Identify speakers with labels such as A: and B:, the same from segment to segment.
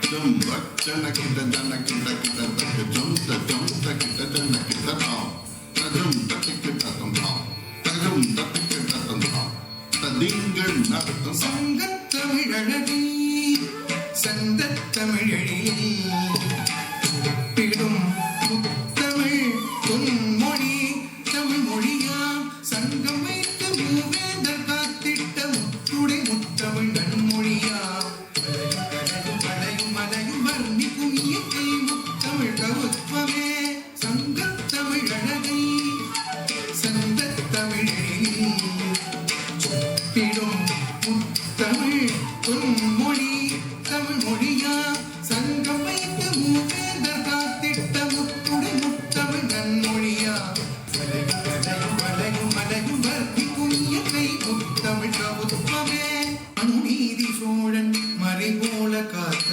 A: Jump, jana kita jana kita kita tak jump tak kita jana kita tahu. Tajum tak kita tahu. Tajum tak kita tahu. Tadingal nak tahu.
B: Sangat Thamizhazhagi சந்த தமிழழில் பிடும் முத்தமிழ் பொன்மொழி தமிழ் மொழியாம் சங்கம் வைத்து மூவேந்தர் காத்திட்ட முத்துடை முத்தமிழ் நன்மொழியாம் மலையும் மலையும் வர்ணிக்கும் இயற்கை முத்தமிழ் கவுத்வமே சங்கத் தமிழழகி சந்த தமிழழில் பிடும் முத்தமிழ் பொன்மொழி தமிழ் மொழியா சங்கம் வைத்து மூவேந்தர் காத்திட்ட முத்துடை முத்தமிழ் நன்மொழியா மலையும் மலையும் வர்ணிக்கும் இயற்கை முத்தமிழ் கவுத்வமே அநீதி சோழன் மறை போல காத்த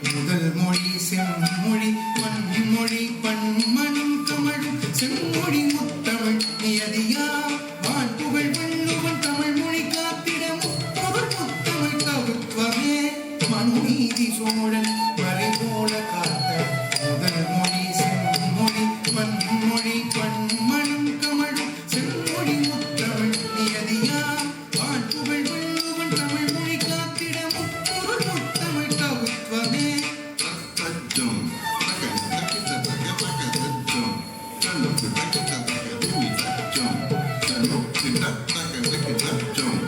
B: முதல் மொழி செம்மொழி பன்மொழி பன்மனும் தமிழும் செம்மொழி முத்தமிழ் நியதியா வான்புகழ் வள்ளுவன் தமிழ் மொழி காத்திட முப்பொருள் முத்தமிழ் கவுத்வமே மனுநீதி சோழன் மறை போல காத்த முதல் மொழி செம்மொழி பன்மொழி பன்மனும் தமிழும் செம்மொழி முத்தமிழ் நியதியா வான்புகழ் வள்ளுவன் தமிழ் மொழி காத்திட முப்பொருள் முத்தமிழ் கவுத்வமே
A: Jump, tak kita jump. Jump tak kita jump. Jump kita jump.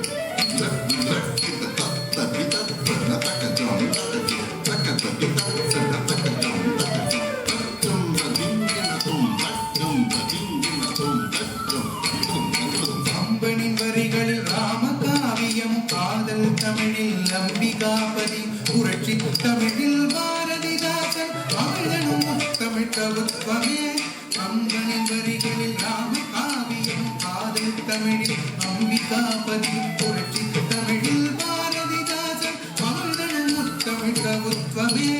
A: Left kita tapi tak pernah tak jump. Tak kita sedang tak jump. Jump tinggi na jump tinggi na jump.
B: அம்பனின் வரிகளில் ராமகாவியம் காதல் தமிழில் அம்பிகாபதி புரட்சி தமிழில் பாரதிதாசன் தமிழனும் முத்தமிழ் கவுத்வமே அம்பனின் வரிகளில் ராமகாவியம் காதல் தமிழில் அம்பிகாபதி புரட்சி தமிழில் பாரதிதாசன் தமிழனும் முத்தமிழ் கவுத்வமே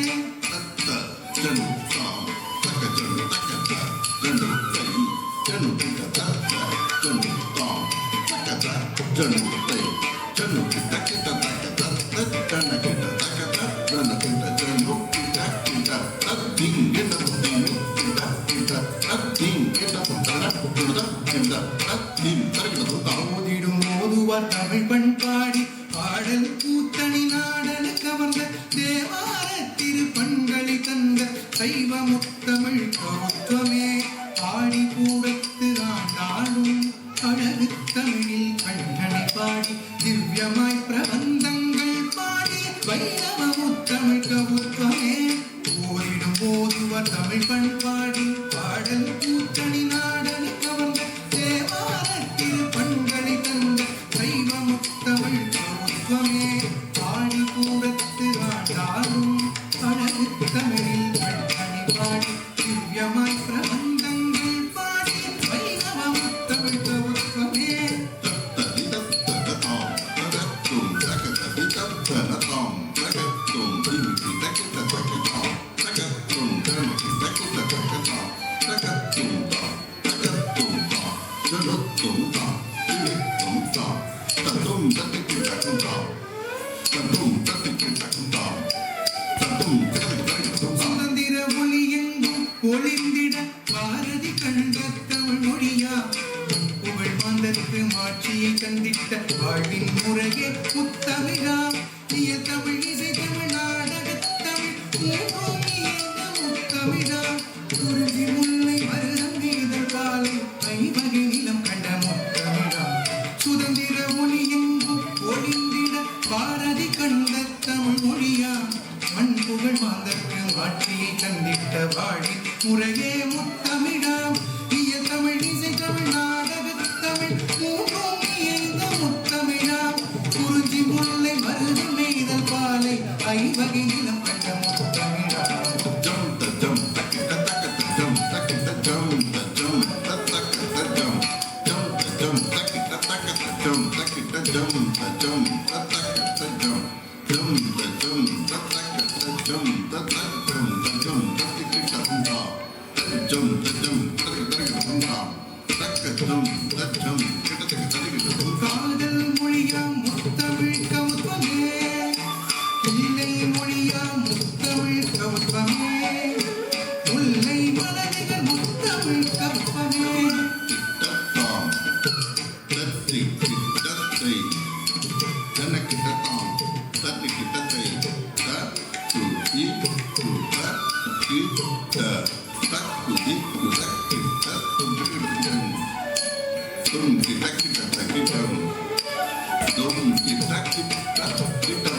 B: ஓதிடும் ஓதுவார் தமிழ் பண்பாடி பாடல் கூத்தணி நாடல் கவர்ந்த தேவார திருப்பண்களை தந்த சைவ முத்தமிழ் கவுத்வமே ஆடி கூடத்து ஆண்டாளும் அழகு தமிழில் கண்ணனை பாடி திவ்யமாய் பிரபந்தங்கள் பாடி வைணவ முத்தமிழ் கவுத்வமே ஓதிடும் ஓதுவார் தமிழ் பண்பாடி பாடல் கூத்தணி நாடல் கவர்ந்த தேவார திருப்பண்களை தந்த சைவ முத்தமிழ் கவுத்வமே ஆடி கூடத்து ஆண்டாலும் அழகு தமிழில் கண்ணனை பாடி திவ்யமாய் பிரபந்தங்கள் பாடி வைணவ முத்தமிழ் கவுத்வமே சுதந்திர ஒளி எங்கும் ஒளிந்திட பாரதி கண்ட தமிழ் மொழியா புகழ் மாந்தருக்கு மாட்சியை தந்திட்ட வாழ்வின் முறையே முத்தமிழா இய தமிழ் இசை தமிழ் நாடகத் தமிழ் முத்தமிழா குறிஞ்சி முல்லை மருதம் நீதல் காலை ஐவகை நிலம் கண்ட முத்தமிழா சுதந்திர ஒளி எங்கும் ஒளிந்திட பாரதி கண்ட தமிழ் மொழியா மண் புகழ் மாந்தற்கு மாட்சியை தந்திட்ட வாழி முறையே முத்தமிழா இய தமிழ் இசை தமிழ் நாடகத் தமிழ் மூன்றும் இயைந்த முத்தமிழா குறிஞ்சி முல்லை மருதம் நெய்தல் பாலை ஐவகை நிலம் கண்ட முத்தமிழா காதல் மொழியா முத்தமிழ் கவுத்வமே இல்லை மொழியா முத்தமிழ்
A: தனக்கிட்ட தாம் தட்டிக்கிட்ட தை துதி குத கிட்ட தக்குதி குதக்கிட்ட தும்பிடுதன் தும் கிட்ட கிட்ட தக்கிட்டம் தும் கிட்ட கிட்ட கிட்ட